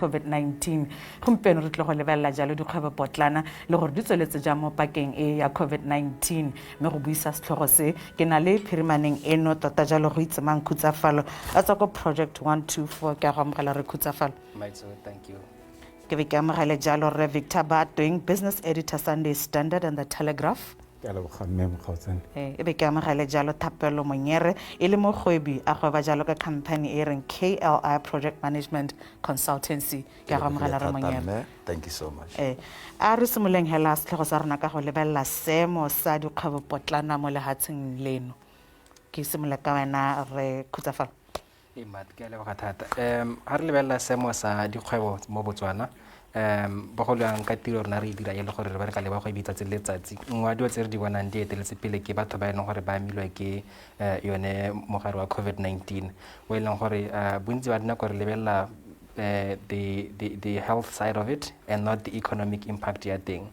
COVID-19 gompieno re tlo go lebella jalo dikgwebo potlana le gore di tsweletse jang mo pakeng e ya COVID-19 mme go buisa setlhogo se ke na le phirimaneng eno tota jalo Goitsemang Khutsafalo a tswa ko Project124 ke a go amogela re Khutsafalo. Thank you. Ke be ke amogele jalo re Victor Baatweng, business editor Sunday Standard and the Telegraph. Mokgaotsane. E be ke amogele jalo Thapelo Monyere e le mogwebi a gweba jalo ka company e reng KLI Project Management Consultancy ke a go amogela re Monyere. Thank you so much. A re simoleng hela setlhogo sa rona ka go lebella seemo sa dikgwebo potlana mo lehatsheng leno. Ke simolola ka wena re Khutsafalo. Ke a leboga thata. Ha re lebella seemo sa dikgwebo mo Botswana bogolo yang ka tiro rona re dira ile gore re ba re ka leba go ibitsa tse letsatsi ngwa dio tse re di bonang di eteletse pele ke batho ba ene gore ba amilwe ke yone mogare wa COVID-19 o ileng gore bontsi ba dina gore lebella the health side of it and not the economic impact ya teng.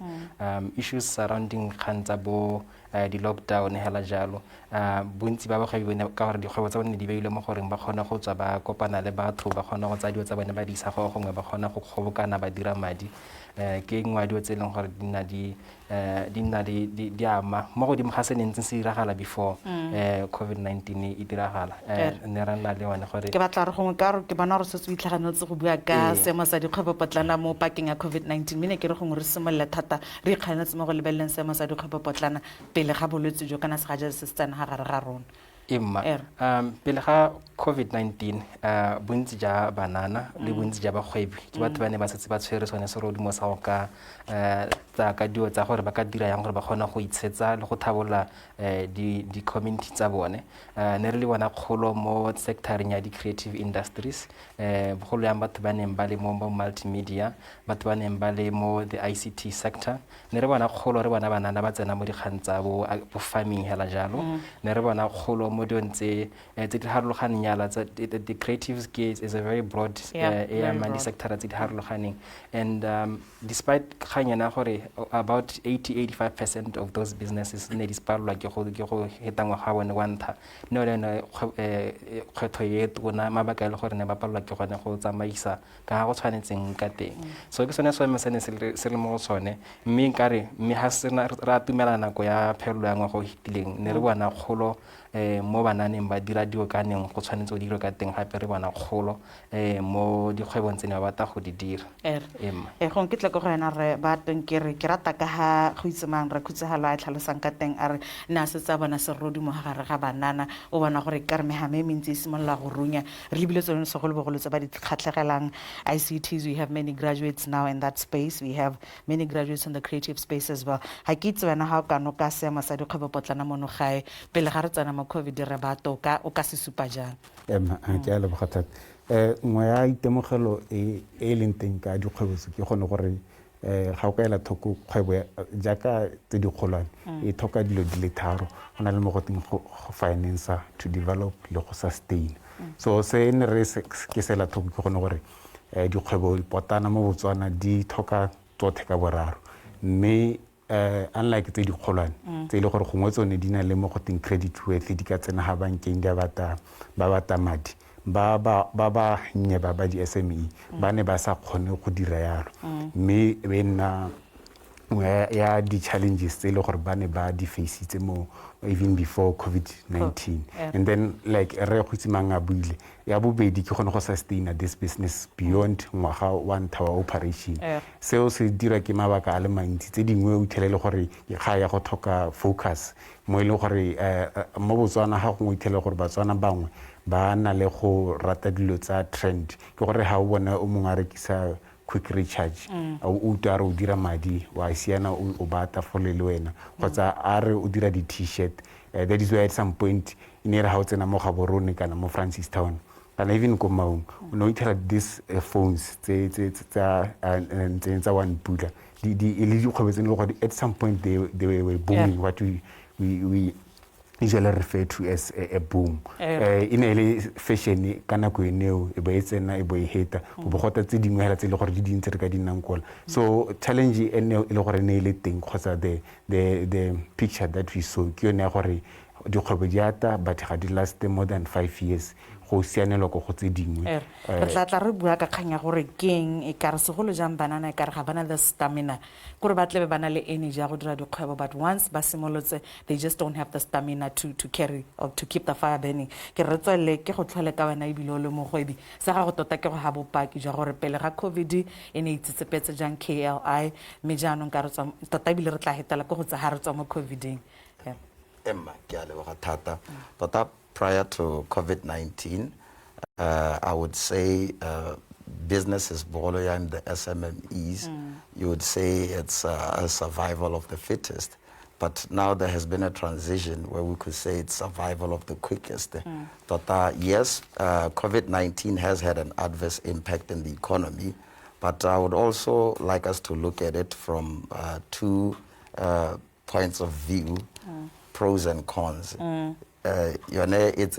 Issues surrounding khantsa bo di lockdown hela jalo bontsi ba bagwebi bone ka gore dikgwebo tsa bone di beile mo goreng ba kgona go tswa ba kopana le batho ba kgona go tsa dio tsa bone ba di isa go gongwe ba kgona go kgobokana ba dira madi ke ngwa dio tse leng gore di nna di ama mo go di mogase nentse se diragala before COVID-19 e diragala ne ra nna le one gore ke batla re gongwe ka re ke bona re se se itlhaganetse go bua ka seemo sa dikgwebo potlana mo pakeng ya COVID-19 mme ke re gongwe re simolola thata re ikganetse mo go lebelleng seemo sa dikgwebo potlana pele ga bolwetse jo kana se ga ja se tsana ga gare ga rona. Pele ga COVID-19 bontsi ja banana le bontsi ja bagwebi ke batho ba ne ba setse ba tshwere sone se ro di mo sa go ka tsa ka dio tsa gore ba ka dira yang gore ba kgona go itshetsa le go thabola di community tsa bone ne re le bona kgolo mo sectoreng ya di creative industries bogolo yang batho ba neng ba le mo multimedia batho ba neng ba le mo the ICT sector ne re bona kgolo re bona banana ba tsena mo dikgang tsa bo farming hela jalo ne re bona kgolo mo dintse tse di harologaneng yala the creative skills is a very broad area man di sector tse di harologaneng and despite khanyana gore about 80-85% of those businesses ne di spalwa ke go hetangwa ga bone wanta no le kgwetho ye tona mabaka ile gore ne ba palwa ke gone go tsamaisa ka go tshwanetseng ka teng so ke sone se le mo tsone mme nkare mme ha sena ra tumelana go ya phelo ya ngwa go hitileng ne re bona kgolo mo bananeng ba dira dio ka neng go tshwanetse go dira ka teng gape re bona kgolo mo dikgwebong tsene ba batla go di dira go ke tle go yena re ba teng ke rata ka ha Goitsemang re Khutsafalo a tlhalosang ka teng a re na se tsa bona se rodi mo gare ga banana o bona gore ka re mehame mentsi simolla go runya re lebile tsone se go le bogolo tsa ba di khatlegelang ICTs. We have many graduates now in that space. We have many graduates in the creative space as well. Ha ke itse wena ha o ka no ka seema sa dikgwebo potlana mono gae pele ga re tsana mo COVID re bato o ka se supa jang ke a leboga thata ngwe ya itemogelo e leng teng ka dikgwebo ke gone gore ga o ka ela thoko kgwebo jaaka tse di kgolwane e thoka dilo di le tharo go na le mo go teng go finance to develop le go sustain so se ne re ke sela thoko ke gone gore dikgwebo potana mo Botswana di thoka tsotlhe ka boraro mme unlike tse di kgolwane tse ile gore gongwe tsone di na le mo go teng credit worth di ka tsena ga bankeng ba bata madi ba nye ba di SME ba ne ba sa kgone go dira yalo mme be nna ya di challenges tse ile gore ba ne ba di faceitse mo even before COVID-19 and then like re Goitsemang a buile ya bobedi ke gone go sustain this business beyond ngwaga one tower operation seo se dira ke mabaka a le mantsi tse dingwe o ithelele gore ke ga ya go thoka focus mo ile gore mo Botswana ga go ithelele gore Batswana bangwe ba na le go rata dilo tsa trend ke gore ha o bona o mongwe a rekisa quick recharge o tara o dira madi wa siana o bata fole le wena kgotsa a re o dira di t-shirt that is why at some point in era ha o tsena mo ga borone kana mo Francistown kana even ko maung no itela this phones tsa one pula di ile di kgwebetseng le gore at some point they were booming what we usually refer to as a boom in a fashion kana go eneo e ba etsena e bo e heta o bogota tse dingwe hela tse le gore di dintse re ka dinang kola so challenge ene e le gore ne ile teng kgotsa the picture that we saw ke yone ya gore dikgwebo di ata but ga di last more than 5 years go sianelwa go tse dingwe re tla re bua ka kganya gore keng e ka re segolo jang banana e ka re ga bana the stamina kore ba tlebe bana le energy ya go dira dikgwebo but once ba simolotse they just don't have the stamina to carry or to keep the fire burning ke re tswele ke go tlhole ka wena ebile o le mogwebi sa ga go tota ke go ha bopaki jwa gore pele ga covid e ne itsetsepetse jang KLI mme jaanong ka re tswa tota ebile re tla hetela ke go tsa ha re tswa mo coviding Emma ke a leboga thata tota prior to COVID-19 I would say businesses and the SMMEs you would say it's a survival of the fittest but now there has been a transition where we could say it's survival of the quickest tota yes COVID-19 has had an adverse impact in the economy but I would also like us to look at it from two points of view pros and cons. It's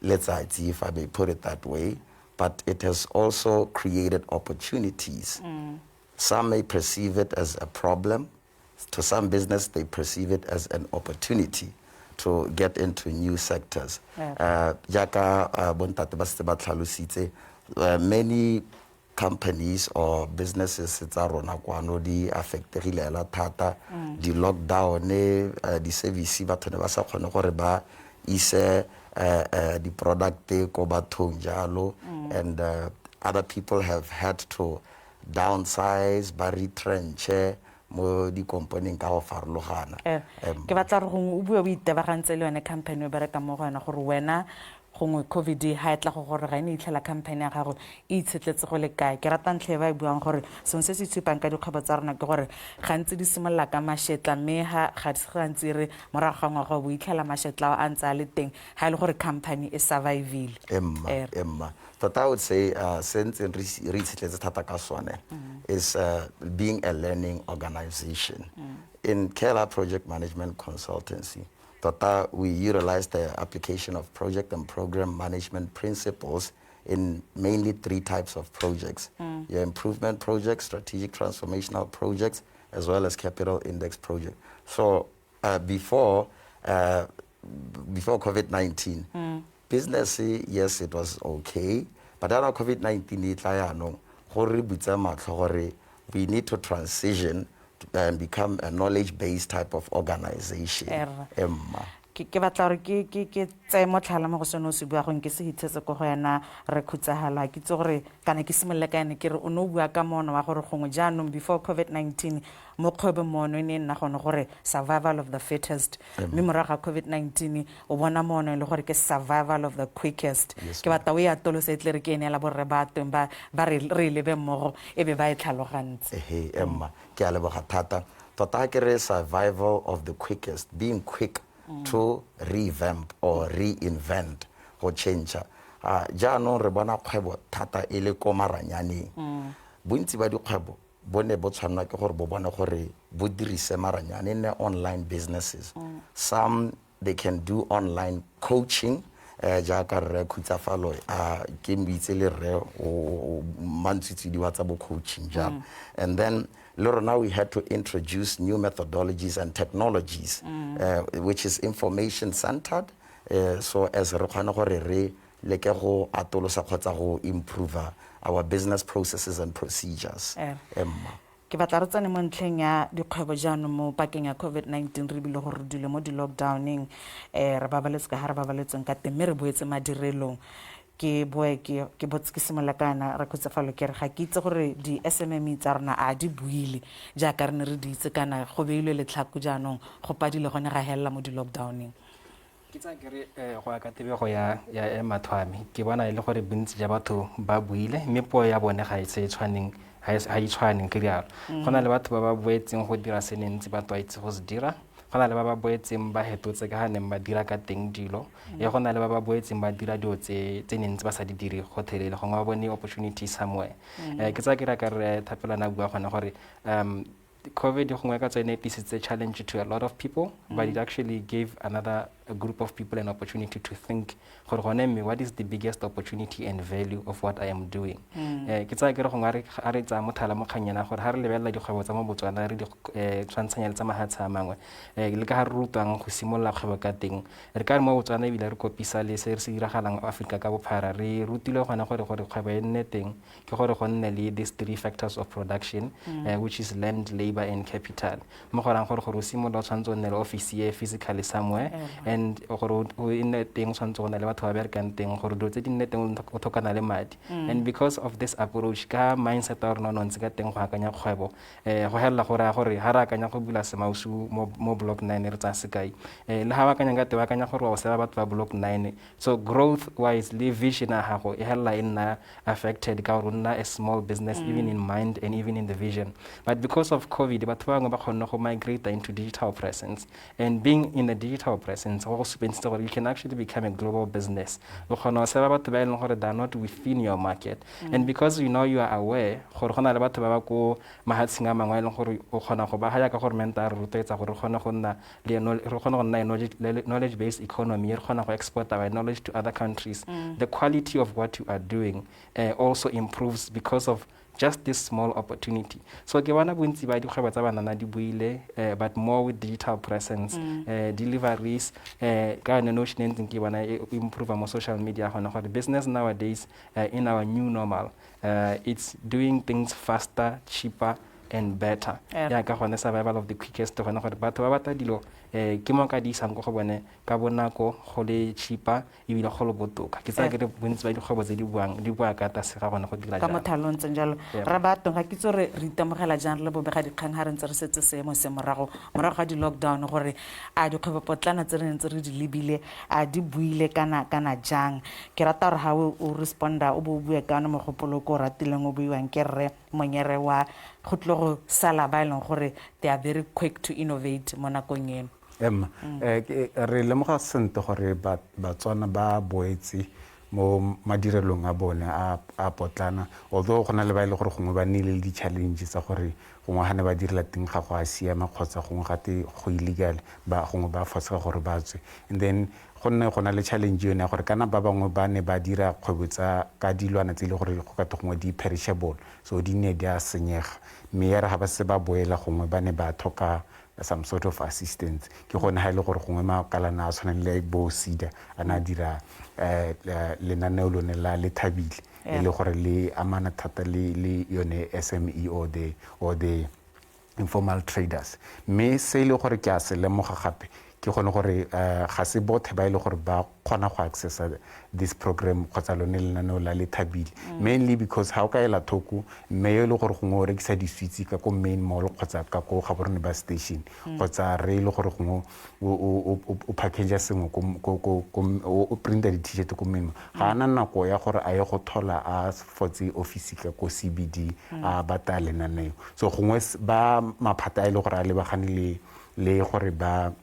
letsatsi, if I may put it that way, but it has also created opportunities. Some may perceive it as a problem. To some business, they perceive it as an opportunity to get into new sectors. Many companies or businesses tsa rona kwano di affectegile la thata di lockdown di service batho ne ba sa kgone gore ba ise di product ko bathong jalo and other people have had to downsize ba retrench mo di company ka go farologana ke batla re go bua o itebagantse le yone company o bereka mo gona gore wena gongwe covid ha etla go gore ga ine itlhela company ya gago e itshetletse go le kae ke rata ntlhe ba buang gore sone se se tshupang ka dikgwebo tsa rona ke gore gantsi di simolola ka mashetla mme ga gantsi re morago ga ngwaga bo itlhela mashetla a ntse a le teng ha ile gore company e survivile Emma but I would say since re itshetletse thata ka sone is being a learning organization in KLI Project Management Consultancy we utilize the application of project and program management principles in mainly 3 types of projects. Your improvement projects, strategic transformational projects, as well as capital index project. So before COVID-19, business, yes, it was okay. But after COVID-19, we need to transition and become a knowledge-based type of organization. Emma. Ke batla gore ke tsaye motlhala mo go sone o se bua gong ke se ithetse ko go yana re Khutsafalo ke tse gore kana ke simolola ka ene ke re o no bua ka mono wa gore gongwe jaanong before COVID-19 mo kgwebo mono ne nna gone gore survival of the fittest mme morago ga COVID-19 o bona mono le gore ke survival of the quickest ke batla o ya tolo se tle re ke ene la borre ba teng ba re lebe mmogo e be ba e tlhalogantse Emma ke a leboga thata tota ke re survival of the quickest being quick to revamp or reinvent go change jaanong re bona kgwebo thata e le ko maranyaneng bontsi ba dikgwebo bone bo tshwanwa ke gore bo bone gore bo dirise maranyane ne online businesses some they can do online coaching jaaka re Khutsafalo ke mbitse le re o mantsitsi di wa tsa bo coaching jam and then now we had to introduce new methodologies and technologies which is information centered so as re khana gore re leke go atolosa khotsa go improve our business processes and procedures Emma ke batla re tsane mo ntlheng ya dikgwebo jaanong mo pakeng ya COVID-19 re bile gore dilo mo di lockdowning re babaletse ka ha re babaletseng ka teng mme re boetse madirelong ke boe ke botse ke simolola kana re Khutsafalo ke re ga ke itse gore di SMME tsa rona a di buile jaaka re ne re di itse kana go beilwe letlhako jaanong go padile gone ga hella mo di lockdowning ke tsa ke re go ya ka tebego ya mathwami ke bona ile gore bontsi ja batho ba buile mme po ya bone ga e tshwaneng ha e tshwaneng ke dialo gona le batho ba ba boetseng go dira senentsi ba twaitse go se dira gona le ba ba boetseng ba hetotse ka haneng ba dira ka teng dilo gona le ba ba boetseng ba dira dio tse nentsi ba sa di dire go thelele go ngwa bone opportunity somewhere ke tsa ke ra ka re Thapelo na bua gona gore COVID go ngwa ka tsene it is a challenge to a lot of people but it actually gave another a group of people an opportunity to think what is the biggest opportunity and value of what I am doing. Ke tsa ke re gongwe a re tsa mothala mo kganyana gore ha re lebelela dikgwebo tsa mo Botswana re di tshwantshanya le tsa mahatsha a mangwe le ka ha re rutwang go simolola kgwebo ka teng re ka re mo Botswana ebile re kopisa le se re se diragalang Africa ka bophara re rutile gona gore kgwebo e nne teng ke gore go nne le these 3 factors of production which is land, labor and capital. Mo gorang gore o simolola tshwantse o nne le office ye physically somewhere and gore o nne teng tshwantse go nne le batho ba berekang teng gore dilo tse di nne teng o thokana le madi. And because of this approach ka mindset ya rona ntse ka teng go akanya kgwebo go hella gore ha ra akanya go bula semausu mo block 9 re tsa sekai le ha ba akanya ka te ba akanya gore wa seba batho ba block 9 so growth wise le vision ya hago e hella ina affected ka rona a small business even in mind and even in the vision. But because of COVID batho ba ba kgona go migrate into digital presence, and being in a digital presence also means that you can actually become a global business. O kgona seba batho ba eleng gore they are not within your market, and because you are aware gore gona le batho ba ba ko mahatsheng a mangwe eleng gore o kgona go ba haya ka gore mentor re rotetsa gore gona go nna le knowledge based economy re kgona go export our knowledge to other countries. The quality of what you are doing also improves because of just this small opportunity. So ke bona bontsi ba dikgwebo tsa banana di buile but more with digital presence, deliveries ka notion ntse ke bona improve mo social media gona gore business nowadays in our new normal it's doing things faster, cheaper and better. Ya ka gone survival of the quickest gona gore batho ba bata dilo ke mo ka di isang go bone ka bonako go le cheaper ebile go le botoka ke tsa ke re bontsi ba dikgwebo tse di bua ka ta se ga gona go dira ka mothalong tse njalo ra batho ga ke tsore re itemogela jang le bobega dikgang ha re ntse re setse seemo se morago ga di lockdown gore a dikgwebo potlana tse re ntse re di lebile a di buile kana jang ke rata gore ha o responda o bua kana mo gopolo ko ratileng o buiwang ke rre Monyere wa go tlo go sala ba eleng gore they are very quick to innovate mo nakong eno. Re lemoga sente gore Batswana ba boetse mo madirelong a bone a potlana although gona le ba ile gore gongwe ba nnile le di-challenges tsa gore gongwe ga ne ba direla teng ga go a siama kgotsa gongwe gate go illegal ba gongwe ba fosega gore ba tswe and then gona le challenge yone ya gore kana ba bangwe ba ne ba dira kgwebo tsa ka dilwana tse ile gore go ka gongwe di perishable so di ne di a senyega mme ya re ga ba se ba boela gongwe ba ne ba thoka some sort of assistance ke gone ha ile gore gongwe makalana a tshwana le bo sida ana dira lenaneo lone la le Thabile le gore le amana thata le yone SME or the informal traders me se ile gore ke a se lemoga gape ke gone gore ga se bothe ba ile gore ba kgona go access this program kgotsa lone lenaneo la le Thabile mainly because ha o ka ela thoko mme yo le gore gongwe o rekisa di-sweets ka ko main mall kgotsa ka ko ga borone ba station kgotsa re ile gore gongwe o package sengwe o printa di-t-shirt ko main ga ana nako ya gore a ye go thola a fotse office ka ko CBD a bata lenaneo so gongwe ba maphata a ile gore a lebagane le gore ba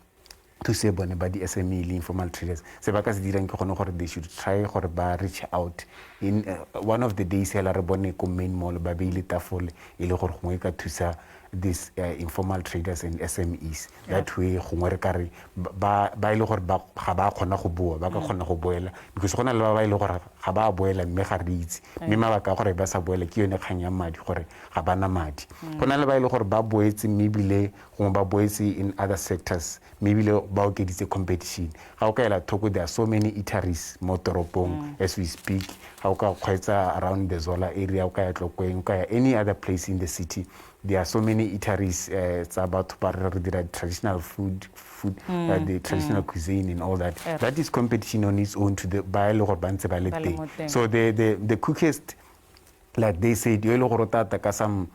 thuse bone ba di SME le informal traders se ba ka se dirang ke gone gore they should try gore ba reach out in one of the days hela re bone ko main mall ba beile tafole ile gore gongwe ka thusa these informal traders and SMEs that way gongwe re kare ba ile gore ga ba kgona go bua ba ka kgona go boela because gona le ba ile gore ga ba boela mme ga re itse mme mabaka gore ba sa boela ke yone kganya madi gore ga bana madi gona le ba ile gore ba boetse mebile gongwe ba boetse in other sectors mebile ba okeditse competition ga o ka ela thoko there are so many eateries mo toropong as we speak ga o ka kgweetsa around the Zola area o ka ya Tlokweng o ka ya any other place in the city there are so many eateries it's about the traditional food the traditional cuisine and all that that is competition on its own to the biological bantse ba le teng so the quickest like they said you go rotata ka some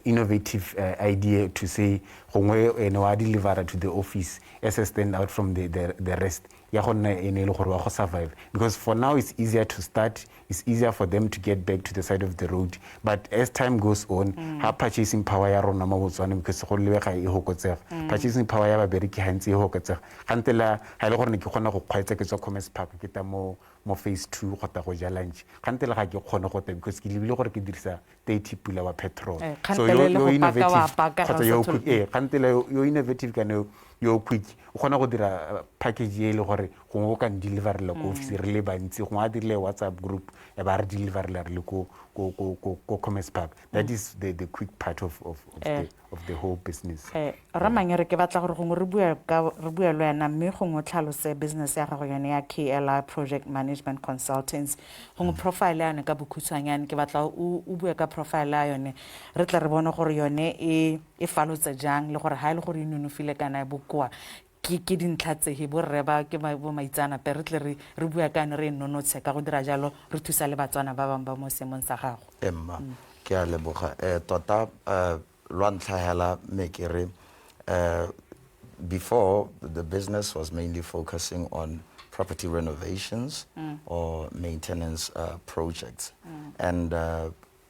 innovative idea to say gongwe ene wa deliver to the office as a stand out from the rest ya gonna ene le gore wa go survive because for now it's easier to start it's easier for them to get back to the side of the road but as time goes on ha purchasing power ya rona mo Botswana because go lebega e hokotsega purchasing power ya ba bereki hantse e hokotsega gantela ha ile gore ne ke gona go kgweetsa ke tswa Commerce Park ke ta mo phase 2 gota go ja lunch gantela ga ke kgone go ta because ke lebile gore ke dirisa 30 pula wa petrol so yo innovative gantela yo innovative kana yo quick o kgona go dira package e le gore go ka deliverela ko office re le bantsi go a dirile WhatsApp group e ba re deliverela re le ko Commerce Park. That is the quick part of the whole business. Ramanyere ke batla gore gongwe re bua le wena mme gongwe tlhalose business ya gago yone ya KLI Project Management Consultancy gongwe profile ya yone ka bokhutshwanyane ke batla o bue ka profile ya yone re tla re bona gore yone e falotse jang le gore ha ile gore e nonofile kana e bokoa ke dintlha tse borre ba ke bo maitsanape re tle re bua ka re nonotshe ka go dira jalo re thusa le batswana ba bang ba mo semong sa gago. Ke a leboga tota lwa ntlha hela me ke re before the business was mainly focusing on property renovations or maintenance projects and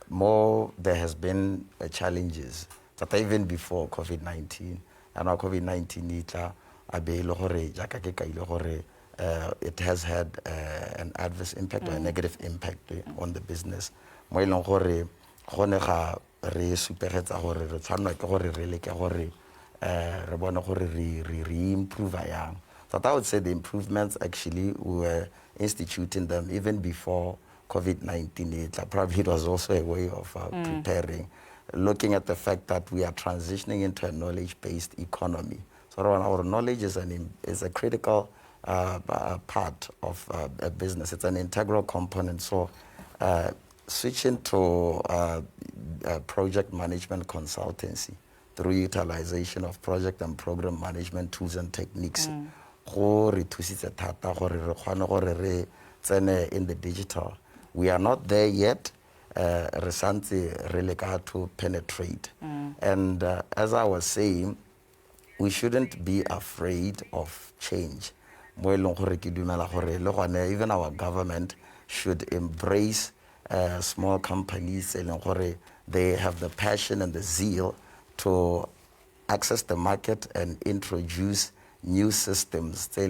more there has been challenges that even before COVID-19 and now COVID-19 itla abele gore jaka ke kaile gore it has had an adverse impact or a negative impact on the business mo ileng gore gone ga re superetsa gore re tshwanwa ke gore re leke gore re bona gore re improve yang. So I would say the improvements actually we were instituting them even before COVID-19. Probably it was also a way of preparing, looking at the fact that we are transitioning into a knowledge-based economy. So our knowledge is a critical part of a business. It's an integral component. So switching to project management consultancy through utilization of project and program management tools and techniques. Go re thusitse thata gore re kgone gore re tsene in the digital. We are not there yet. Re santse re leka to penetrate. And as I was saying, we shouldn't be afraid of change. Mo eleng gore ke dumela gore le gone even our government should embrace small companies eleng gore they have the passion and the zeal to access the market and introduce new systems. They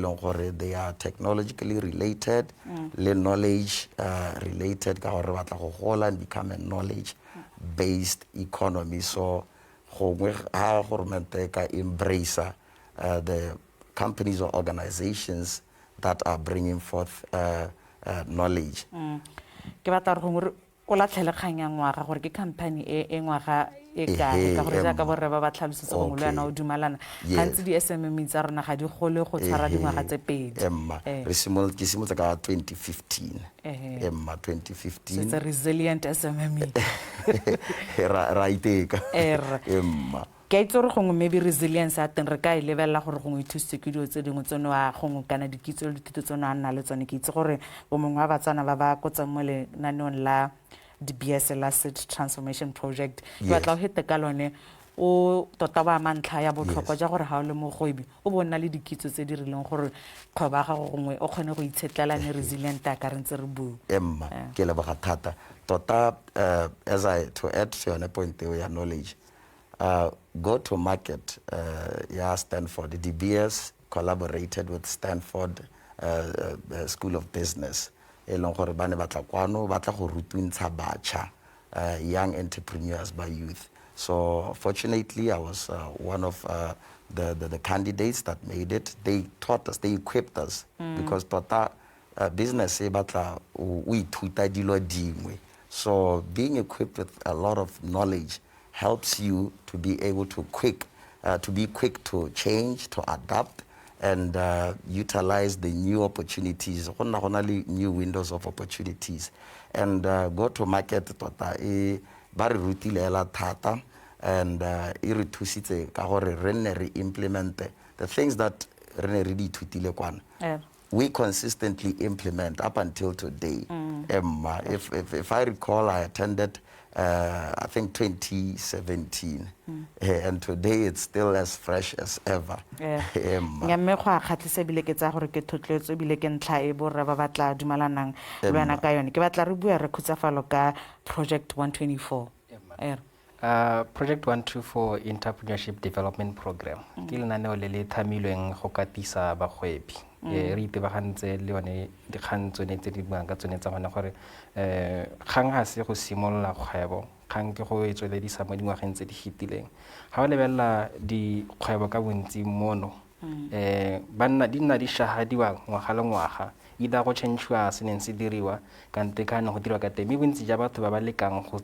are technologically related, knowledge related, and become a knowledge-based economy. So, embrace the companies or organizations that are bringing forth knowledge. O la tlhelekganya ngwaga gore ke company e ngwaga e kae ka gore jaaka borre ba tlhalositse go ngolwana o dumalana gantsi di SMME tsa rona ga di gole go tshwara dingwaga tse pedi re simolotse ka 2015 2015 it's a resilient SMME ra iteka ke a itse gore gongwe maybe resilience a teng re ka e lebelela gore gongwe thusitse ke dilo tse dingwe tsone wa gongwe kana dikitso le dithuto tsone a nna le tsone ke itse gore bo mongwe wa batswana ba ba kotsang mo lenaneong la DBS la transformation project ke batla o hete ka lone o tota ba mantlha ya botlhokwa ja gore ha o le mogwebi o bona le dikitso tse di rileng gore kgweba ga go gongwe o kgone go itshetlelane resilient a ka re ntse re bua ke leboga thata tota as to add to your point ya knowledge go to market Stanford. The DBS collaborated with Stanford School of Business. Young entrepreneurs by youth. So fortunately, I was one of the candidates that made it. They taught us, they equipped us because business so being equipped with a lot of knowledge helps you to be able to be quick to change, to adapt, and utilize the new opportunities, new windows of opportunities, and go to market and implement the things that we consistently implement up until today. If I recall, I attended I think 2017 and today it's still as fresh as ever. Mme go a khatlisa bile ke tsa gore ke thotletso bile ke ntla e borra ba batla dumalanang le wena ka yone ke batla re bua re Khutsafalo ka Project 124. Project 124 Entrepreneurship Development Program ke lenaneo le le thamilweng go katisa bagwebi re itebagantse le yone dikgang tsone tse di buang ka tsone tsa gona gore kgang ga se go simolola kgwebo kgang ke go etsweledisa mo dingwageng tse di hitileng ga o lebelela dikgwebo ka bontsi mono di nna di shahadiwa ngwaga le ngwaga either go change-wa se neng se diriwa kante ka ne go diriwa ka teng mme bontsi ja batho ba ba lekang go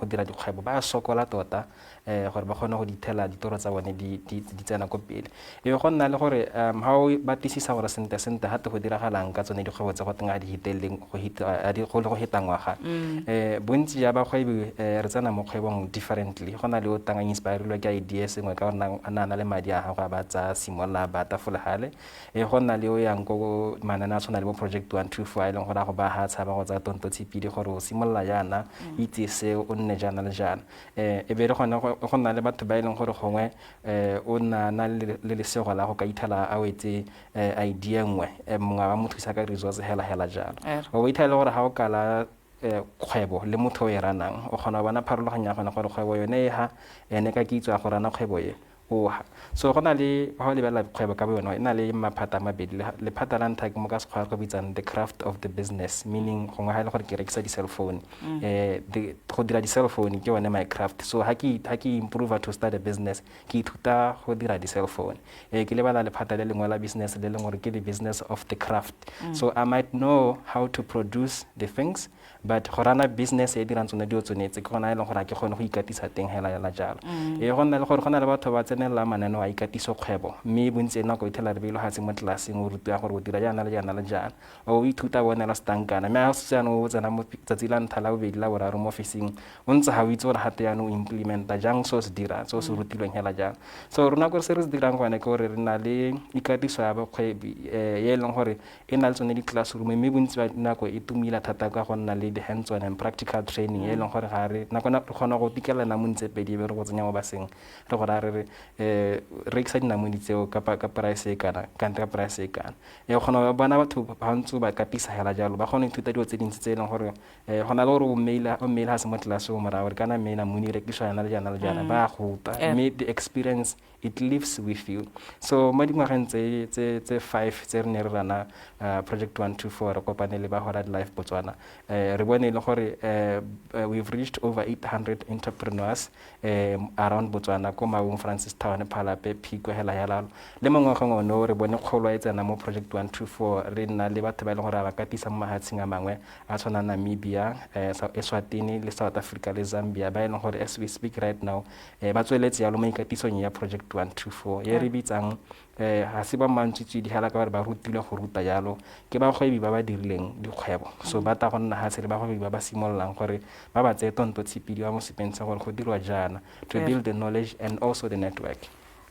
dira dikgwebo ba sokola tota gore ba kgone go dithela ditoro tsa bone di tsena ko pele e go nna le gore ga o batlisisa gore sente gate go diragalang ka tsone dikgwebo tse go teng a di hiteleng go heta ngwaga bontsi ja bagwebi re tsena mo kgwebong differently go na le o tanga inspireilwe ke idea sengwe ka gore a na le madi a gago a ba tsa simolola ba tafolagale go nna le o yang ko manana a tshwana le bo Project124 a e leng gore a go ba ga tshaba go tsa tontotshipidi gore o simolola jaana itse se o nne jana le jana e be re go nna le batho ba e leng gore gongwe o na le lesego la go ka ithela a wetse idea nngwe mongwe ba mo thusa ka resource hela jalo o ithela gore ga o kala kgwebo le motho o e ranang o kgona go bona pharologanya gona gore kgwebo yone e ha ene ka kitso ya go rana kgwebo e oha so go na le ba go lebella kgwebo ka bona e na le maphata a mabedi lephata la ntlha ke mo ka sekgwa go bitsang the craft of the business meaning gongwe ga e le gore ke rekisa di-cell phone go dira di-cell phone ke yone my craft so ha ke improve to start a business ke ithuta go dira di-cell phone ke lebala lephata le lengwe la business le leng gore ke the business of the craft so I might know how to produce the things but go rana business e dirang tsone dio tsonetse ke gona e leng gore ke kgone go ikatisa teng hela jalo go nna le gore go na le batho ba tsenela mananeo a ikatiso kgwebo mme bontsi nako e thela re beilo ga se mo tlelaseng o rutwa gore o dira jaana le jaana o ithuta bonela stankana mme a se tsana o tsena mo tsatsi la ntlha la bobedi la boraro mo officing o ntse ga o itse gore gate yana o implementa jang so se dira so se rutilweng hela jang so rona gore se re se dirang gone ke gore re na le ikatiso ya bakgwebi e leng gore e na le tsone di-classroom mme bontsi ba nako e tumila thata ka go nna le the hands-on and practical training e leng gore ga re nakona re kgona go tikelana mo ntse pedi be re go tsenya mo baseng re gore a re rekisa dinamodi tseo ka price e kana kante ka price e kana kgona bona batho ba ntse ba katisa hela jalo ba kgona ithuta dio tse dintsi tse e leng gore gona le gore o mail ha se mo tlase o mara gore kana mail moni rekiswa yana le jana ba go ta mme the experience it lives with you so mo dingwageng tse 5 tse re ne re rana Project124 re kopane le ba Hora Life Botswana re bone le gore we've reached over 800 entrepreneurs around Botswana ko Maung Francis Town Phalape Phiko hela yalalo le mongwe go no re bone kgolo e tsena mo Project124 re nna le batho ba ile gore ba katisa mo mahatsheng a mangwe a tshwana Namibia Eswatini le South Africa le Zambia ba ile gore as we speak right now ba tsweletse ya lo mo ikatisong ya Project124 ye re bitsang ha se ba mantsitse di hala ka ba rutilwe go ruta jalo ke ba kgwebi ba ba dirileng dikgwebo so ba ta go nna ha se ba kgwebi ba ba simololang gore ba ba tse tonto tshipidi wa mo sepentsha gore go dirwa jana to build the knowledge and also the network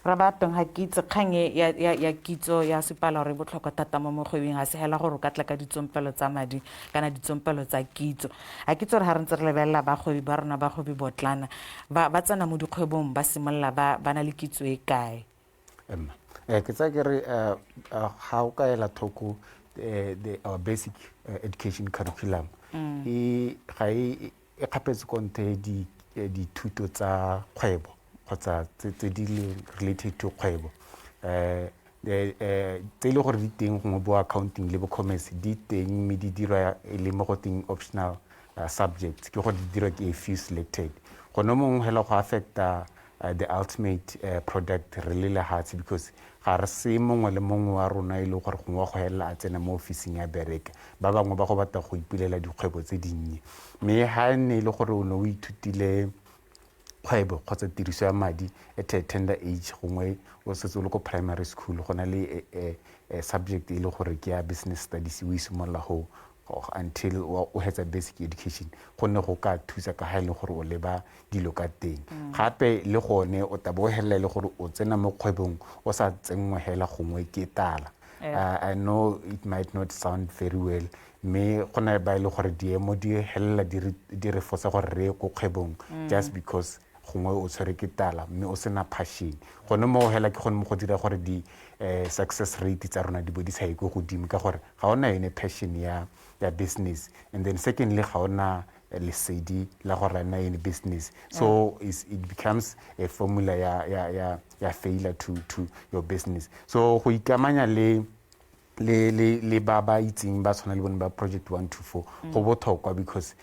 Baatweng ha kitse kgange ya kitso ya sepala re botlhokwa thata mo mogwebing ha se hela gore o ka tla ka ditsompelo tsa madi kana ditsompelo tsa kitso ha kitso re ha re ntse re lebella bagwebi ba rona bagwebi botlana ba tsena mo dikgwebong ba simolla ba na le kitso e kae ke tsa ke re ha o ka ela thoko our basic education curriculum ga e kgapetse konte dithuto tsa kgwebo kgotsa tse di related to kgwebo tse ile gore di teng gongwe bo accounting le bo commerce di teng mme di dirwa le mo go teng optional subjects ke gore di dirwa ke a few selected go no mongwe hela go affecta the ultimate product re le lehatsi because ga re se mongwe le mongwe wa rona ile gore gongwe go hela a tsena mo officing ya bereka ba bangwe ba go batla go ipulela dikgwebo tse dinnye mme ha ne ile gore o no o ithutile kgwebo kgotsa tiriso ya madi at a tender age gongwe o setse o le ko primary school go na le subject ile gore ke ya business studies o isimolla go until o has a basic education gonne go ka thusa ka ha ile gore o leba dilo ka teng gape le gone o tabo hela le gore o tsena mo kgwebong o sa tsengwe hela gongwe ke tala I know it might not sound very well me gona ba ile gore diemo di hella di re fosa gore re go kgwebong just because gongwe o tshwere ke tala mme o sena passion gone mo hela ke gone mo go dira gore di success rate tsa rona di bo di sa go godimo ka gore ga ona ene passion ya business and then secondly ga ona lesedi la gore na in business so it becomes a formula ya failure to your business so go ikamanya le le ba itseng ba tshwana le bone ba Project 124 go botlhokwa because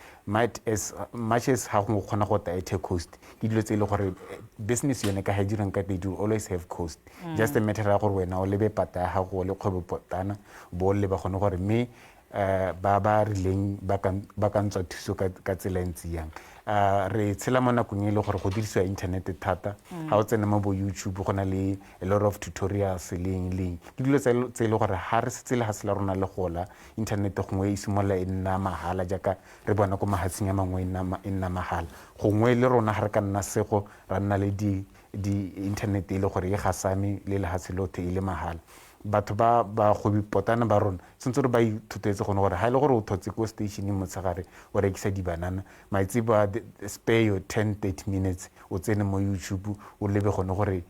as much as ha go kgona go ta cost ke dilo tse le gore business yone ka ha dirang ka they do always have cost just a matter ya gore wena o lebe pata ya go le kgwebo potana bo le ba gone gore me ba rileng ba ka ntswa thuso ka tsela ntsi yang re tshela mo nakong e le gore go dirisiwa internet thata ha o tsena mo bo YouTube go na le a lot of tutorials leng ke dilo tse le gore ha re setse le ha se la rona le gola internet gongwe e simola e nna mahala jaka re bona ko mahatsing a mangwe e nna mahala gongwe le rona ha re ka nna sego ra nna le di internet e le gore e gasame le lehatshe lothe e le mahala batho ba go bipotana ba rona sentse re ba ithutetse gone gore ha ile gore o thotse ko station motshegare o rekisa dibanana maitse ba spare your 10-30 minutes o tsene mo YouTube o lebe gone gore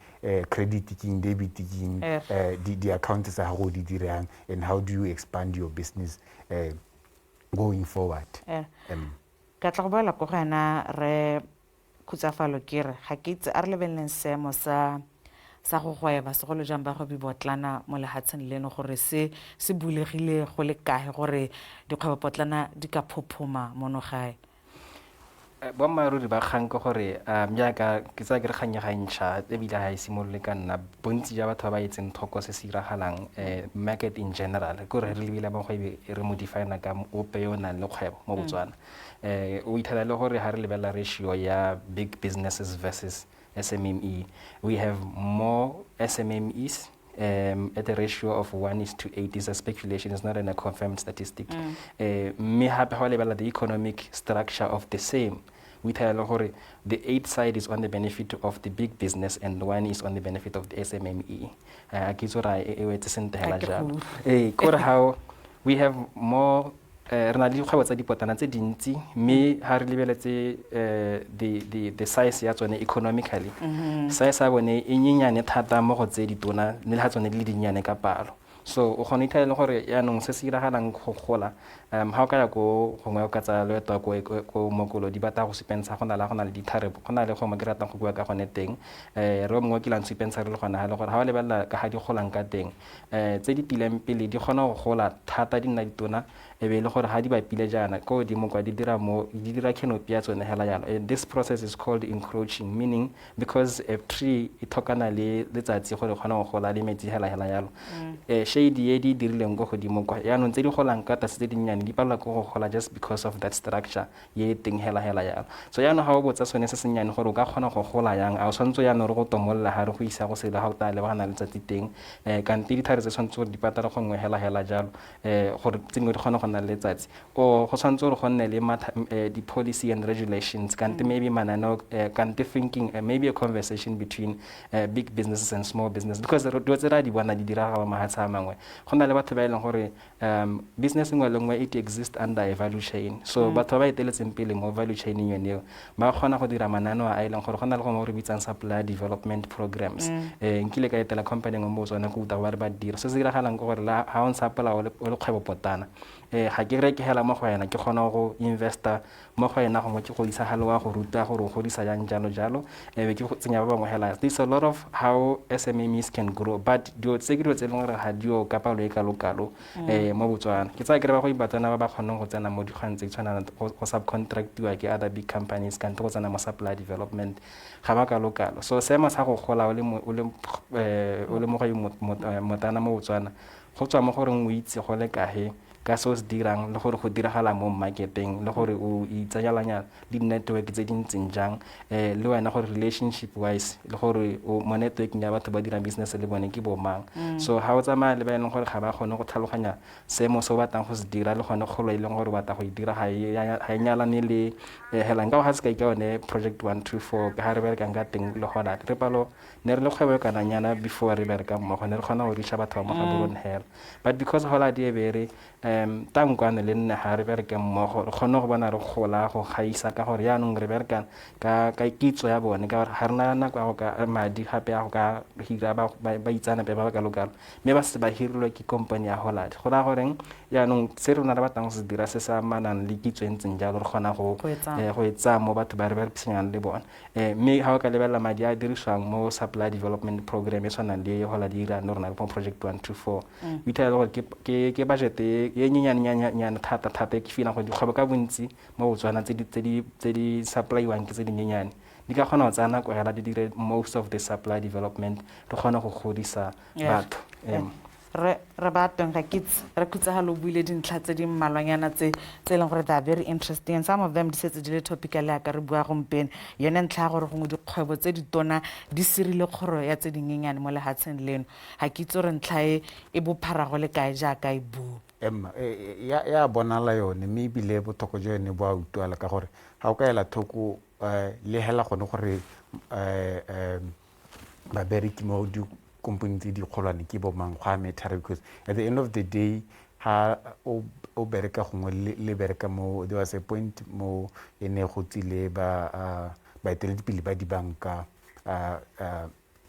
credit king debit king di account tsa go di dirang and how do you expand your business going forward ka tla go boela go gana re Khutsafalo ke re ga ke itse a re lebeleng seemo sa go gweba segolo jang ba go bibotlana mo lehatsheng leno gore se bulegile go le kae gore dikgwebo potlana di ka phophoma mono gae boammaaruri ba kgang ke gore jaaka ke tsa ke re kganya gantšha ebile ga e simolole ka nna bontsi ja batho ba etseng thoko se se iragalang market in general ke gore re lebile bagwebi re mo define ka ope yo nang le kgwebo mo Botswana o ithela le gore ha re lebella ratio ya big businesses versus SMME. We have more SMMEs at a ratio of 1:8 is a speculation, it's not a confirmed statistic. Me happy how the economic structure of the same. We tell the 8 side is on the benefit of the big business and 1 is on the benefit of the SMME. How we have more re na le dikgwebo tsa dipotana tse dintsi mme ha re lebeletse the size ya tsone economically size ya bone e nyenyane thata mo go tse ditona le ha tsone di dinnyane ka palo so o kgona ithaela gore yaanong se se iragalang go gola ha o ka ya go gongwe o ka tsa loeto ko mokolo di batla go sepentsha go na le dithare go na le go mo ke ratang go bua ka gone teng re mongwe ke lang sepentsha re le gona ha le gore ha o lebella ka ha di golang ka teng tse di tileng pele di kgona go gola thata di nna ditona e be le gore ha di ba pile jana ko di mo kwa di dira canopy ya tsone hela yalo this process is called encroaching meaning because a tree it thokana le letsatsi gore kgona go gola le metsi hela yalo shade ye di dirileng go godimo kwa yaanong tse di golang ka tse di nnyane di palwa go gola just because of that structure ye teng hela yalo so yaanong ha o botsa sone se senyane gore o ka kgona go gola yang a o swantse yaanong re go tomolla ha re go isa go sela ha o ta le bana letsatsi teng kante di thare tse swantse go di patala go ngwe hela jalo gore tsengwe di kgona go nna letsatsi o go swantse gore go nne le di policy and regulations kante maybe manano kante thinking maybe a conversation between big businesses and small business because do tsera di bona di dira ga mahatsa mangwe go na le batho ba ileng gore business ngwe le ngwe it exists under a value chain so batho ba eteletseng pele mo value chain yone ba kgona go dira manano a ileng gore go na le go mo re bitsang supply development programs nkile ka etela company ngwe mo Botswana go uta ba dira se se diragalang go gore la ha on supply o le kgwebo potana ga ke reke hela mo go yena ke kgona go investor mo go yena go mo ke go isa haloa go ruta gore go disa yang jalo be ke go tsenya ba bangwe hela there's a lot of how SMMEs can grow but dio tse ke dio tse leng gore ha dio ka palo e kalokalo mo Botswana ke tsa ke re ba go ibatana ba kgonang go tsena mo dikgang tse tshwana go subcontractiwa ke other big companies kan go tsena mo supply development ga ba kalokalo so sema sa go gola o le mo go motana mo Botswana go tswa mo gore o itse go le kahe ka so se dirang le gore go diragala mo marketing le gore o itsayalanya di network tse dintseng jang le wena gore relationship wise le gore o mo network ya batho ba dira business le bone ke bo mang so ha o tsamaya le ba ileng gore ga ba kgone go tlhaloganya seemo se o batlang go se dira le gone go lo ileng gore batla go dira ha e nyalane le hela nka ha se ka yone Project 124 ka ha re bereka ka teng le gona re palo ne re le kgwebo kana nyana before re bereka mo gone re kgona go reach batho ba mo ga borone hela but because hola di ebere tankwane le nna ga re bereka mmogo re kgone go bona re gola go gaisa ka gore yaanong re bereka ka kitso ya bone ka gore ga re na nako ya go ka madi gape ya go ka hira ba itsanape ba ba kalokalo mme ba se ba hirilwe ke company ya Holland go raya goreng yaanong se rona re batlang go se dira se sa amanang le kitso e ntseng jalo re kgona go etsa mo batho ba re berekisanyang le bone mme ga o ka lebelela madi a dirisiwang mo supply development program e tshwanang le go la dira no rona mo Project 124 we tell gore ke budget e nyenyane thata ke fina go dikgwebo ka bontsi mo Botswana tse di supply-wang ke tse di nyenyane di ka kgona go tsaya nako hela di dire most of the supply development re kgona go godisa batho re Baatweng ga kitse re Khutsafalo o buile dintlha tse di mmalwanyana tse leng gore they are very interesting and some of them di setse di le topical ya ka re bua gompieno yone ntlha ya gore gongwe dikgwebo tse di tona di sirile kgoro ya tse dinyenyane mo lehatsheng leno ga kitse gore ntlha e bopharago le kae jaaka e bua emma ya bonala yone mme ebile bothoko jo yone bo a utlwala ka gore ga o ka ela thoko le hela gone gore babereki mo company tse di kgolwane ke bomang go a matter because at the end of the day ha o bereka gongwe le bereka mo there was a point mo ene go tsile ba eteledipele ba dibanka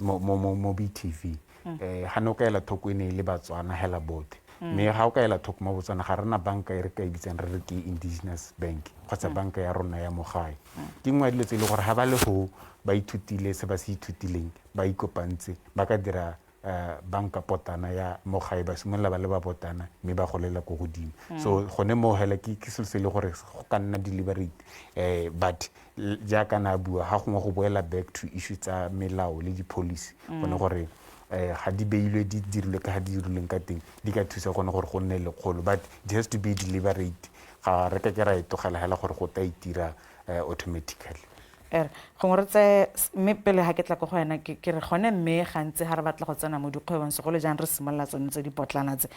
mo BTV ha no ka ela thoko ene le Batswana hela bote mme ga o ka ela thoko mo Botswana ga rena banka e re ka ibitsang re ke indigenous bank kgotsa banka ya rona ya mogae ke ngwe dilo tse le gore ha ba le go ba ithutile se ba se ithutileng ba ikopantse ba ka dira banka potana ya mogae ba simolola ba le ba potana mme ba golela go godimo so gone mo hela ke selo se le gore go ka nna deliberate but jaaka na bua ga gongwe go boela back to issue tsa melao le di-policy gone gore ga di beilwe di dirilwe ka ga di dirilweng ka teng di ka thusa gone gore go nne le kgolo but it has to be deliberate ga re ka ke ra e tlogela hela gore go ta itira automatically gongwe re tse mme pele ga ke tla ko go wena ke re gone mme gantsi ga re batla go tsena mo dikgwebong segolo jang re simolola tsone tse di potlana tse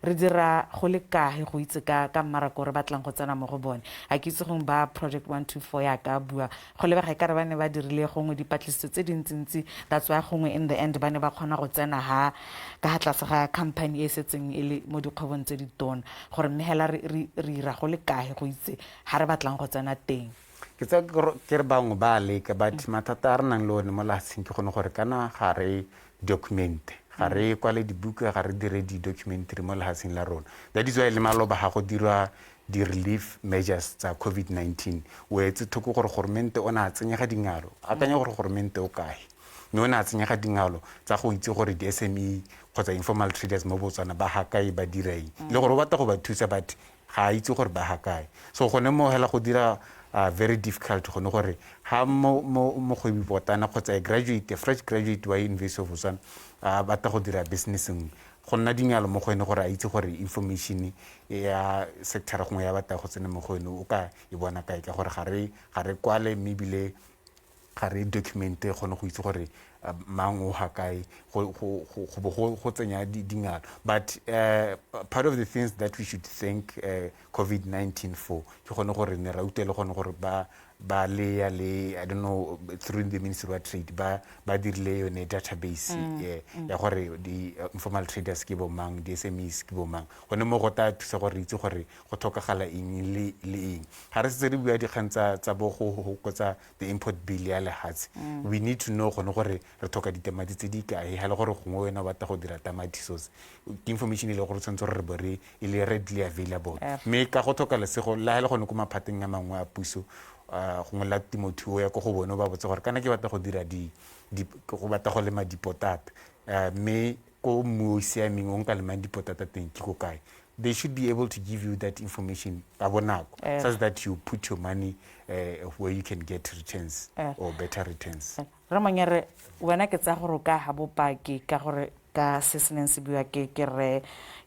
re dira go le kae go itse ka mmarako re batlang go tsena mo go bone ga ke itse gongwe ba Project 124 ya ka bua go lebega e ka re ba ne ba dirile gongwe dipatlisiso tse dintsintsi that's why gongwe in the end ba ne ba kgona go tsena ka ga tlase ga company e setseng e le mo dikgwebong tse di tona gore mme hela re ira go le kae go itse ga re batlang go tsena teng ke tsa ke re bangwe ba leka but mathata a re nang le one mo lehatsheng ke gone gore kana ga re document ga re kwale dibuka ga re dire di-documentary mo lehatsheng la rona that is why le maloba ga go dirwa di-relief measures tsa COVID-19 o etse thoko gore gormente o na a tsenyega dingalo akanya gore gormente o kae mme o na a tsenyega dingalo tsa go itse gore di-SME kgotsa informal traders mo Botswana ba ha kae ba direng le gore o batla go ba thusa but ga a itse gore ba ha kae so gone mo hela go dira very difficult gone gore ha mo kgwebi potana kgotsa a fresh graduate wa University of Botswana batla go dira businesseng go nna dingalo mo go ene gore a itse gore information ya sector gongwe ya batla go tsena mo go ene o ka e bona kae ka gore ga re kwale mme ebile ga re documente gone go itse gore mang o ha kae go tsenya dingalo but part of the things that we should thank COVID-19 for ke gone gore ne ra utele gone gore ba leya le I don't know through the Ministry of Trade ba dirile yone database ya gore di informal traders ke bomang di SMEs ke bomang gone mo go ta thusa gore itse gore go tlhokagala eng le eng ga re se re bua dikgantsa tsa bo go kotsa the import bill ya lehatsi we need to know gone gore re tlhoka ditamati tse di kae ha le gore gongwe wena ba batla go dira tamati sauce ke information ile gore tsentse re bore ile readily available me ka go tlhoka lesego la hele gone ko maphateng ya mangwe a puso gongwe la temothuo ya go go bone ba botse gore kana ke batla go dira go batla go lema dipotata mme ko mo siameng o nka lema dipotata teng ke go kae they should be able to give you that information ka bonako such that you put your money where you can get returns or better returns re Monyere wena ke tsa gore ka ha bopaki ka gore ka se seneng se bua ke re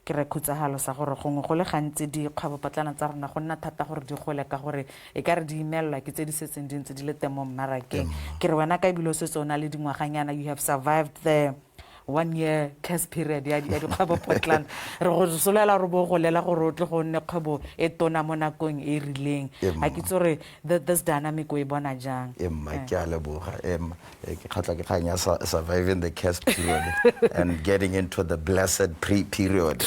Khutsafalo sa gore gongwe go le gantsi dikgwebo potlana tsa rona go nna thata gore di gole ka gore e ka re di imelwa ke tse di setseng di ntse di le teng mo mmarakeng ke re wena ka ebile o setse o na le dingwaganyana you have survived the 1 year case period ya dikgwebo potlana re go solela re bo go lela gore o tle go nne kgwebo e tona mo nakong e rileng a ke tsore this dynamic o e bona jang ke a leboga ke kgatla ke kganya surviving the cast period and getting into the blessed period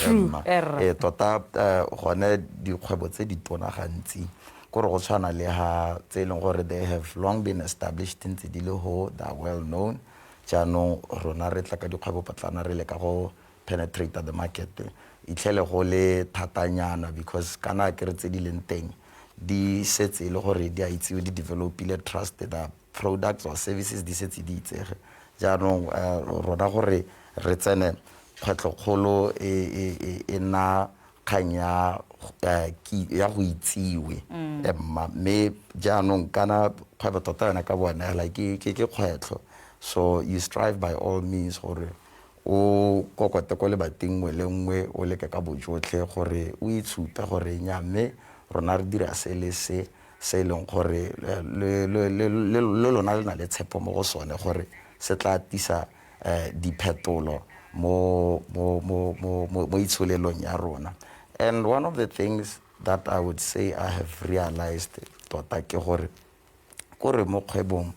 tota gone dikgwebo tse di tona gantsi gore go tshwana le ha tse leng gore they have long been established ntse di le ho they are well known jaanong rona re tla ka dikgwebo patlana re le ka go penetrate the market itlhele go le thatanyana because kana ke re tse di leng teng di setse le gore di a itsewe di developile trusted products or services di setse di itsege jaanong rona gore re tsene kgwetlhokgolo e na kanya ya go itsiwe mme jaanong kana kgwebo tota yona ka bona ke kgwetlho so you strive by all means gore o kokote ko le bating ngwe le ngwe o leke ka bojotlhe gore o itshupe gore nya mme rona re dira se le se leng gore le lona le na le tshepo mo go sone gore se tla tisa diphetolo mo itsholelong ya rona. And one of the things that I would say I have realized tota ke gore mo kgwebong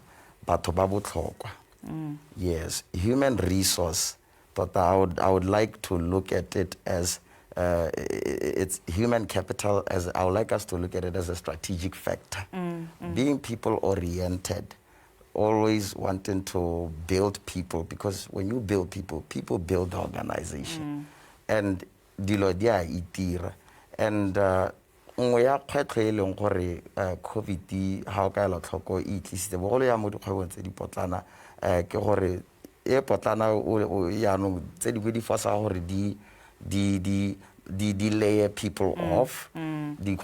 batho ba botlhokwa. Yes, human resource tota I would like to look at it as it's human capital as I would like us to look at it as a strategic factor. Being people oriented, always wanting to build people, because when you build people, people build the organization. And dilo dia itira. And nngwe ya kgwetlho e leng gore COVID ha o ka ela tlhoko e tlisitse bogolo ya mo dikgwebong tse di potlana ke gore e potlana o yaanong tse dingwe di fosa gore di layer people off di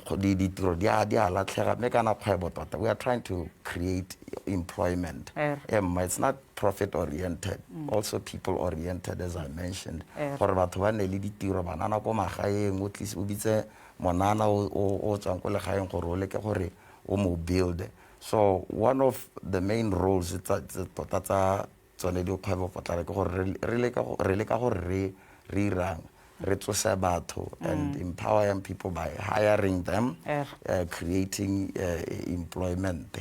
tiro di a latlhega mme kana kgwebo tota we are trying to create employment it's not profit oriented also people oriented as I mentioned gore batho ba ne le ditiro banana ko magaeng o tlise o bitse monana o tswang ko legaeng gore o leke gore o mo build. So one of the main roles tota tsa tsone dikgwebo potlana ke gore re leka gore re irang re tsosa batho and empower young people by hiring them, creating employment.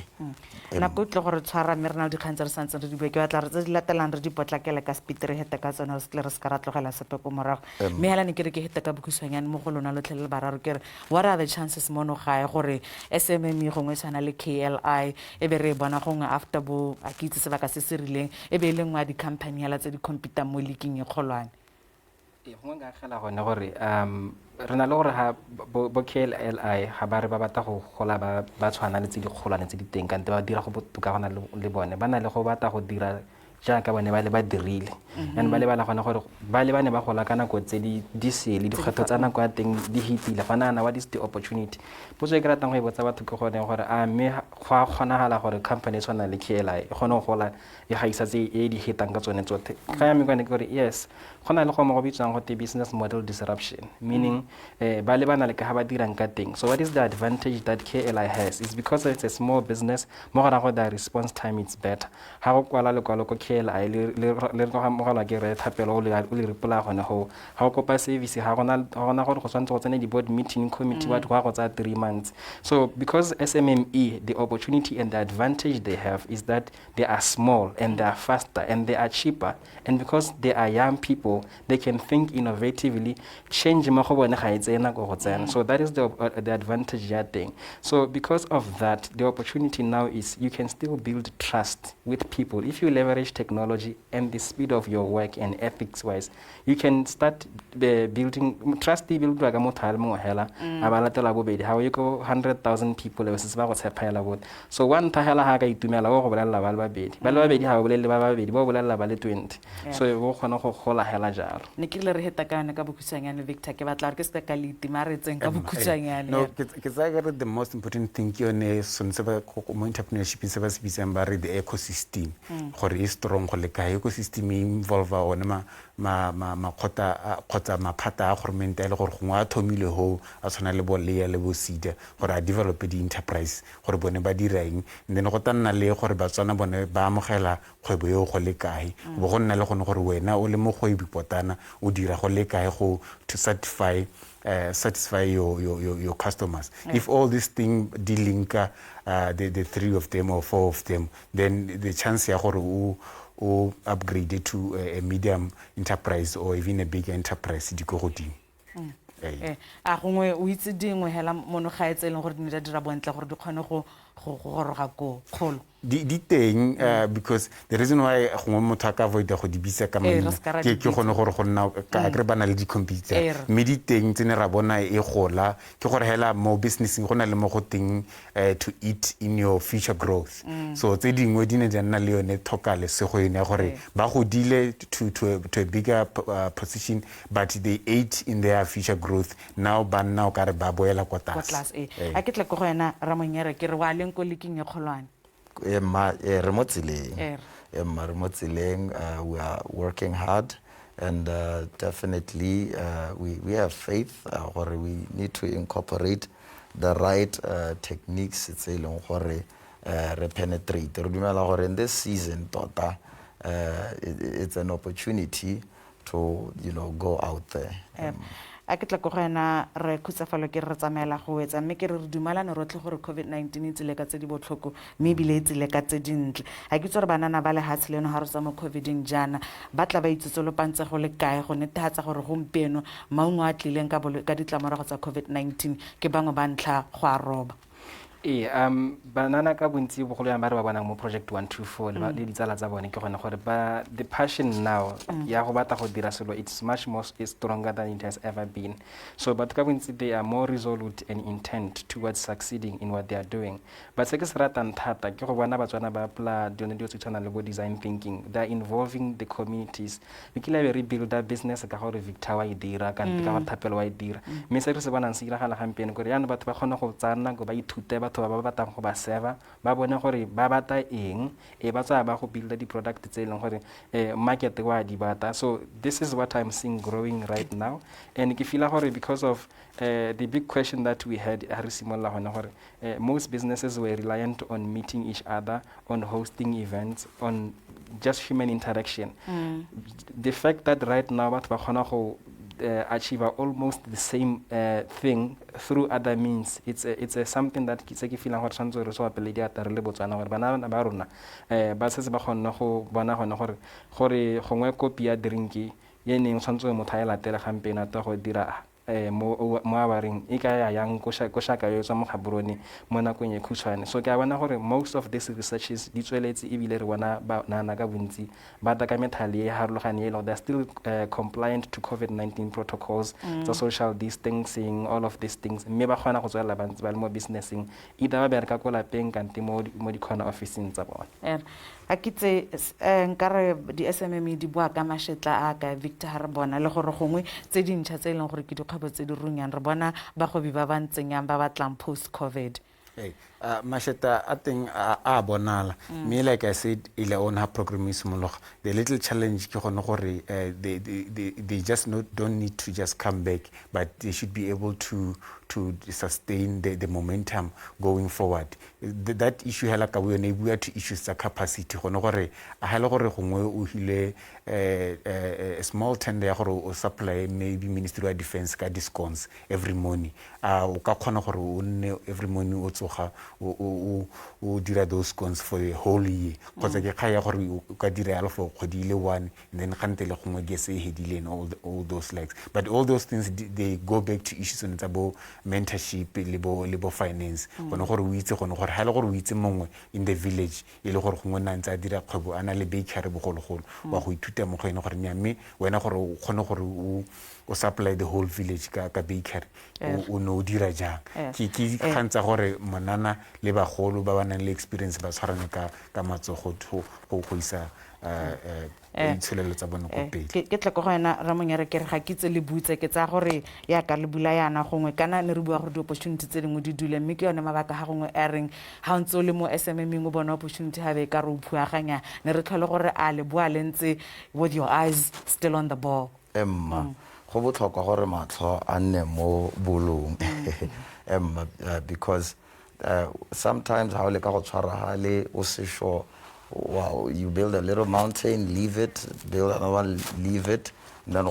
Na go tle gore tshwara mme re na le dikgang tse re santse re di bue ke batla re tse di latelang re di potlakele ka speed re hete ka tsone re ska ra tlogela sepe ko morago mme hala ne ke re ke hete ka bokhuswanyane mo go lona lo tlhele bararo ke re what are the chances mono gae gore SMME gongwe tshwana le KLI e be re bona gongwe after bo a ke itse sebaka se se rileng e be le ngwa di company hala tse di compete mo leaking e kgolwane go nga gela gone gore re na le gore ha bo KLI ha ba re ba batla go gola ba tshwana le tse di kgolwane tse di teng ka nte ba dira go botoka gona le bone ba na le go batla go dira jaaka bone ba le ba dirile and ba le ba la gona gore ba le bane ba gola kana go tse di sele di kgetho tsa nako ya teng di hitile banana what is the opportunity potso e ke ratang go e botsa batho ke gone gore a mme go a kgonagala gore company e tshwana le KLI e kgone go gola e gaisa tse e di hitang ka tsone tsotlhe ga ya mekwane ke gore yes go na le go mo go bitswang go business model disruption meaning ba le bana le ka ha ba dirang ka teng. So what is the advantage that KLI has is because it's a small business mo gona go the response time it's better ha go kwala le kwalo ko KLI le go mogala ke re Thapelo o le ripola gone ho ha go kopa service ha gona gore go swantse go tsene di board meeting committee what go tsa 3 months. So because SMME the opportunity and the advantage they have is that they are small and they are faster and they are cheaper and because they are young people they can think innovatively change mo go bone ga etsena go tsena. So that is the advantage ya thing. So because of that the opportunity now is you can still build trust with people if you leverage technology and the speed of your work and ethics wise you can start building trust build ga mothal mo hela abalatela bobedi how you go 100,000 people versus ba go tshephela bot so one thahela ha ka itumela go bolella ba le babedi ha ba bolelle ba babedi ba bolella ba le 20 so go khona go gola hela jalo ne ke le re heta kana ka bokhusanyane Victor ke batla re ke se ka le timaretseng ka bokhusanyane no ke tsaya the most important thing ke yone sonse ba mo entrepreneurship se ba se bitsang ba re the ecosystem gore is strong go le kae ecosystem e involve one kgotsa maphata a government a le gore gongwe a thomile ho a tshwana le bo leya le bo sida gore a develop di-enterprise gore bone ba dira eng and then go tanna le gore Batswana bone ba amogela kgwebo eo go le kae bo go nna le gone gore wena o le mogwebi potana o dira go le kae go to satisfy your customers. If all these things de-link the three of them or four of them, then the chance ya gore o upgrade to a medium enterprise or even a bigger enterprise di go godimo. A gongwe o itse dingwe hela mono ga etse leng gore di ne dira bontle gore di kgone go goroga go kgolo di teng because the reason why gongwe motho a ka avoid go di bisa ka maina ke gone gore go nna ka re bana le di-computer mme di teng tsene ra bona e gola ke gore hela mo businessing go na le mo go teng to eat in your future growth so tse dingwe di ne di nna le yone thokale sego yone gore ba godile to a bigger position but they ate in their future growth now ba nna o ka re ba boela kwa tlase a ke tle go wena Ramonyere ke re wa leng ko leking e kgolwane we are working hard and definitely we have faith or we need to incorporate the right techniques tse leng gore re penetrate re dumela gore in this season tota it's an opportunity to go out there. A ke tla go gena re Khutsafalo ke re tsamaela go etsa mme ke re dumalane rotlhe gore COVID-19 e tsile ka tse di botlhoko mme bile e tsile ka tse dintle a ke tsore banana ba le hatsi leno ha re tsa mo COVID-ing jana ba tla ba itsetsolopantse go le kae go netefatsa gore gompieno maungo a tlileng ka ditlamorago tsa COVID-19 ke bangwe ba ntlha go a roba banana ka bontsi bogolo ya ba re ba bonang mo Project124 le ditsala tsa bone ke gone gore ba the passion now ya go batla go dira selo it's much more stronger than it has ever been so batho ka bontsi they are more resolute and intent towards succeeding in what they are doing but se ke se ratang thata ke go bona Batswana ba pla done dio tshwana le go design thinking they are involving the communities we kila be re build a business ka gore Victor wa e dira ka ntle ka ba Thapelo wa e dira mme se re se bonang se iragala gampeng gore yana batho ba kgona go tsana go ba ithute batho ba batlang go ba server ba bone gore ba bata eng ba tsaya ba go build di product tse leng gore market wa di bata so this is what I'm seeing growing right now and ke feel gore because of the big question that we had harisimolla hona gore most businesses were reliant on meeting each other on hosting events on just human interaction the fact that right now batho ba kgona go achieve almost the same thing through other means it's something that ke feeling gore tshwantse re so apele di atare le Botswana gore bana ba rona ba setse ba kgona go bona gona gore gongwe kopi ya drink ye neng tshwantse motho a latela gampe na ta go dira mo abareng e ka ya yang ko shaka yo tsa mogabirone mo nakong e khutshwane so ke a bona gore most of these researches di tsweletse e bile re bona ba nana ka bontsi ba ta ka methali e harologane e they're still compliant to COVID-19 protocols the social distancing all of these things mme ba gona go tswela bantsi ba le mo businessing either ba bereka ko lapeng kante mo di corner officing tsa bona a kitse nkare di SMME di bua ka mashetla a ka Victor ha re bona le gore gongwe tse dintšha tse leng gore ke dikgwebo tse di runyang re bona bagobi ba bantseng yang ba batlang post COVID Masheta a teng a bonala me like I said ile on her program is molog the little challenge ke gone gore they just don't need to just come back but they should be able to sustain the momentum going forward that issue hela ka we ne bua to issues tsa capacity gone gore a hela gore gongwe o hile a small tender ya gore o supply maybe Ministry of Defense ka discounts every morning o ka khona gore o nne every morning o tsoga o dira those cons for the whole year kgotsa ke kaya gore o ka dira ya for kgwedi ile one and then gante le gongwe ke se hedile and all those likes but all those things they go back to issues on tabo mentorship le bo finance gone gore o itse gone gore ha le gore o itse mongwe in the village ile gore gongwe na ntse a dira kgwebo ana le bakery bogologolo wa go ithuta mo go ene gore mme wena gore o kgone gore o supply the whole village ka bakery o no dira jang ke khantsa gore monana le bagolo ba ba nang le experience ba tshwarane ka matsogo go isa itsholelo tsa bone ko pele. Ke tla go wena Ramonyere ke re ga ke tse le butse ke tsa gore ya ka le bula yana gongwe kana ne re bua gore di-opportunity tse dingwe di dule mme ke yone mabaka ga gongwe a reng ga ntse o le mo SMME o bona opportunity ga be ka re o phuaganya ne re tlhole gore a le bua le ntse with your eyes still on the ball. Emma go botlhokwa gore matlho a nne mo bolong Emma because sometimes how le ka go tshwaragale o se sure. Wow, you build a little mountain, leave it, build another one, leave it. And then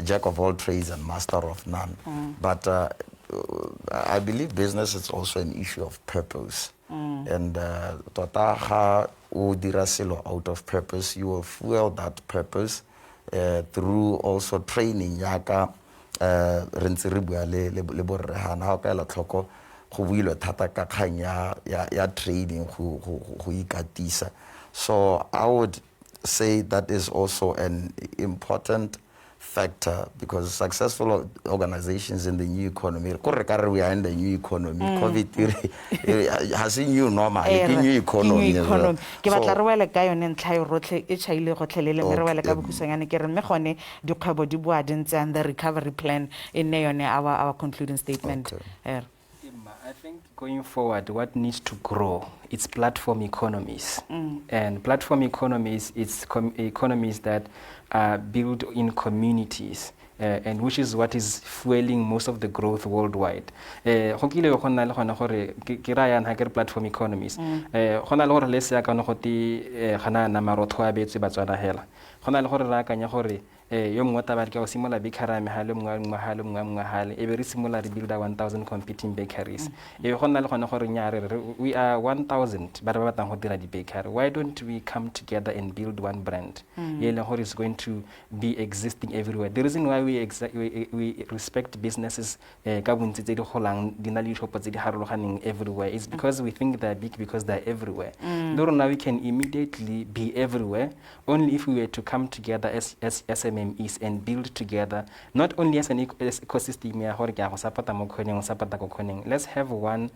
jack of all trades and master of none. But I believe business is also an issue of purpose. And tota dira selo out of purpose, you will fuel that purpose through also training. Yaka rentse re bua le borrehana ha ka ela tlhoko go builwe thata ka kgang ya trading go ikatisa. So I would say that is also an important factor because successful organizations in the new economy, we are in the new economy. COVID has a new normal, new economy. Ke batla re wele ka yone ntlha yo rotlhe e chaile go tlhelele me re wele ka bokhusanyane ke re mme gone dikgwebo di bua dintse and the recovery plan in yone our concluding statement. I think going forward, what needs to grow, it's platform economies. And platform economies, it's economies that are built in communities. And which is what is fueling most of the growth worldwide. Platform economies. Yo mongwe taba ke go simola bakery mahalo mngwe e be re simola re build 1000 competing bakeries e go nna le gone gore nyare we are 1000 ba ba batlang go dira di bakery. Why don't we come together and build one brand gore is going to be existing everywhere? The reason why we respect businesses ka bontsi tse di golang di na le dishop tse di harologaneng everywhere is because we think they are big because they are everywhere. Now we can immediately be everywhere only if we were to come together as SMMEs and build together, not only as an ecosystem. Let's have one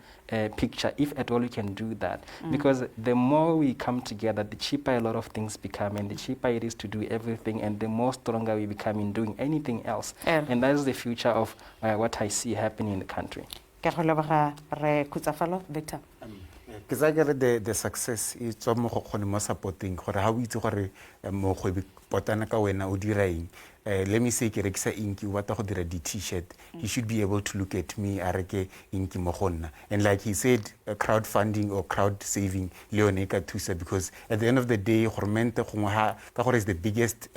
picture, if at all we can do that. Because the more we come together, the cheaper a lot of things become, and the cheaper it is to do everything, and the more stronger we become in doing anything else. And that is the future of what I see happening in the country. Khutsafalo, Victor. The success is mo supporting gore ha o itse gore mo go potana ka wena o dira eng. Let me say ke rekisa inki o batla go dira di t-shirt, you should be able to look at me a reke inki mo gonna. And like he said, crowdfunding or crowd saving leone ka thusa because at the end of the day government gongwe ha ka gore is the biggest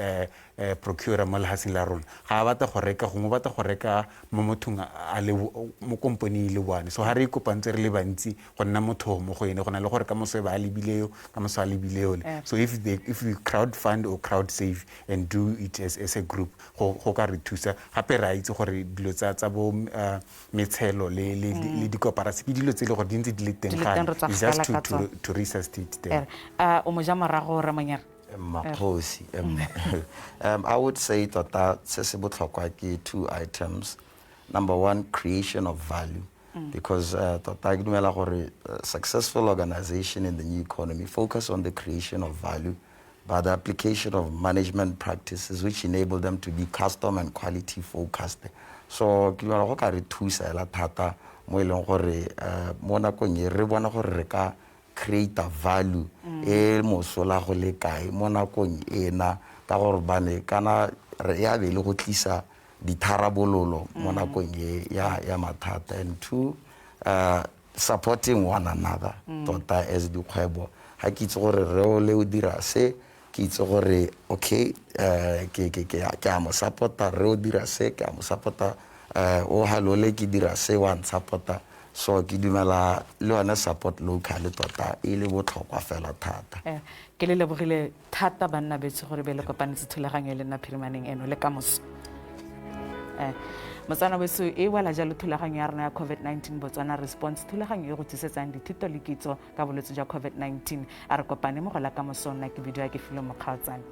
procurer mo lehatseng la rona ga batla go reka gongwe batla go reka mo mothong a le mo company le one. So ha re kopantse re le bantsi go nna motho mo go ene go na le gore ka moso ba a lebileo ka moso a lebileo. So if we crowdfund or crowd save and do it as a group go ka re thusa gape ra itse gore dilo tsa bo metshelo le dikoparasi ke dilo tse le gore di ntse di le teng ga is just to resuscitate them. O mo ja morago Ramonyere. I would say that se se botlhokwa ke two items. Number one, creation of value. Because successful organization in the new economy focus on the creation of value by the application of management practices which enable them to be custom and quality focused. So ke bona go ka re thusa ela thata mo eleng gore mo nakong e re bona gore re ka create value e mosola go le kae mo nakong ena ka gore bane kana re ya be le go tlisa ditharabololo mo nakong ya mathata. And two, supporting one another tota as dikgwebo ha ke itse gore re o le o dira se ke itse gore okay ke a mo supporta re o dira se ke a mo supporta o halole ke dira se one supporta. So ke dumela le ona support local tota e le botlhokwa fela thata. Ke le lebogile thata banna betso gore be le kopanetse thulaganyo le nna phirimaneng eno le kamoso. Motsana beso e wala jalo thulaganyo ya rena ya Covid-19 Botswana response thulaganyo e go tlisetsang dithuto le kitso ka bolwetse jwa Covid-19 a re kopane mo go la kamoso nna ke video ya Kefilwe Mokgaotsane.